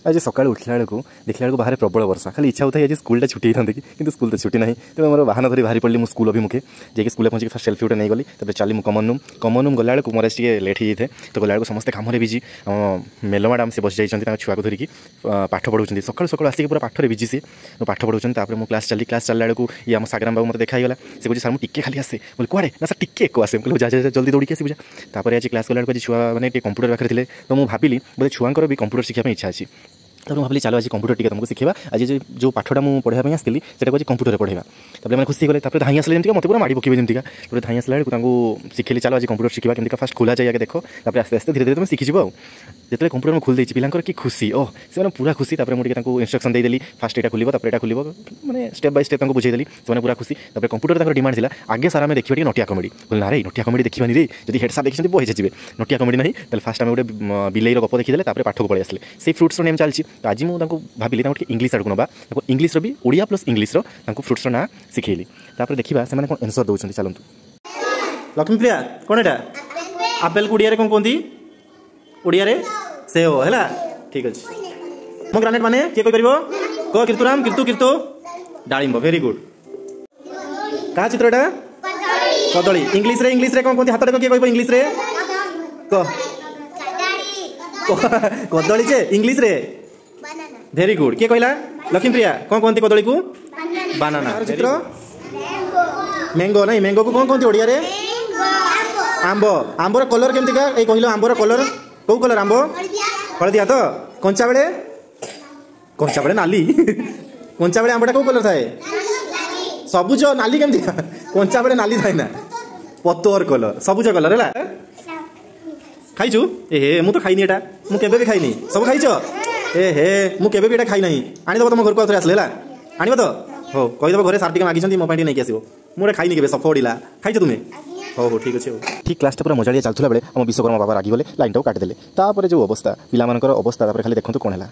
आज सकाल उठला बेलू देखला बेलू बाहर प्रबल वर्षा खाली इच्छा होता है आज स्कूल छुट्टी होता कि स्कूल तो छुट्टी ना तेज मोर बाहन धरी बाहरी पड़ी स्कूल अभिमुखे जाकि स्कूल पहुँची फास्ट सेल्फी गोटे नहीं गली तब चली कमन रूम गला बेलू मोर आज लेट हो जाए तो गला समस्त काम बिजी मेलो मैडम से बस जाइए छुआ को धरिकी पाठ पढ़ाऊँ सकाल सकाल आसिक पूरा पाठर बिजी सी पाठ पढ़ाऊँ मो क्लास चलला बेलू ये आम सागराम बाबू मत देखाईगला से कहे सर मुझे खाली आसे बोले कड़े ना सर टिके एक आसे जा जल्दी दौड़ी आसी बुझा आज क्लास गला आज छुआ मैंने कंप्यूटर पाखे थे तो मुझे भाविली बोले छुआंकर भी कंप्यूटर शिखापी इच्छा अच्छी तो मैं भाई चलो आज कंप्यूटर टी तुमको शिखेगा आज जो पाठटा मुझे पढ़ाई आसती से आज कंप्यूटर पढ़ेगा तब मैंने खुशी गले धाई आसले जमी मत पूरा माड़ी पकेबे जमीका तो धाई आसला बेलू शिखेली चलो आज कंप्यूटर शिखा केमती फास्ट खोला जाए देखो आस्ते आस्ते धीरे धीरे तुम शिखिज जिते कंप्यूटर में खोल देती पिलांकर कि खुशी ओह से पूरा खुशी मुझे इंस्ट्रक्शन देदेली फास्ट यहाँ खोल यहाँ खोल मैंने स्टेप बाय स्टेप बुझेदेली से पूरा खुशी कंप्यूटर डिमांड थी आगे सारा आम देखिए नटिया कमेडी बोले ना रे नटिया कमेडी देखा रे जब हेड सार देखते बही जाए नटिया कमेडी नहीं तो फास्ट आम गोटे बिलेईर गप देखीदे पाठ को पड़े आसले से फ्रुट्स नेम चलती तो आज मुझे भाविली इंग्लीश आड़ को ना इंग्लीश भी ओडिया प्लस इंग्लीश फ्रुट्स ना शिखेली देखा से कौन एनसर दौरान चलतु लक्ष्मीप्रिया कौन यहाँ आपेल को ओडिया कौन कहती ओडिया से हो है ठीक अच्छे मो ग्रानेट माने किए कह कह कीर्तुराम कीर्तु कीर्तु डालिंब वेरी गुड क्या चित्रटा कदली इंग्लीश रे कौन कहती हाथ किए कह इंग्लीश रे कह कदली चे इंग्लीश रे वेरी गुड किए कहला लक्ष्मीप्रिया कौन कहती कदली को बानाना चित्र मैंगो नहीं मैंगो को कौन कहती ओडिया रे आंब आंबर कलर केमती का ये कहल आंबर कलर कौ कलर आंब हलदिया तो कंचा बेले नाली कंचा बेले आंबटा कौ कलर थाए सबुज नाली केमती कंचा बेले नाली थाए ना पतोर कलर सबुज कलर है खाइचु ए मु तो खाइनी एटा मु केबे भी खाइनी सब खाइछ ए हे मु केबे भी एटा खाइ नहीं आनी दबो तुम घर को आसले है आनिबो तो हो कहि दबो घरे सार टिके मागिछंती मो पाटी नै के आसीबो मुरे खाइनी केबे सफोडिला खाइछ तुमे हो ठीक अच्छे ठीक क्लास पूरा मजाड़िया चलता बेले आम विश्वकर्मा बाबा रागिगले लाइन टाक काटिदेले तापर जो अवस्था पिला अवस्था खाली देखते कौन है।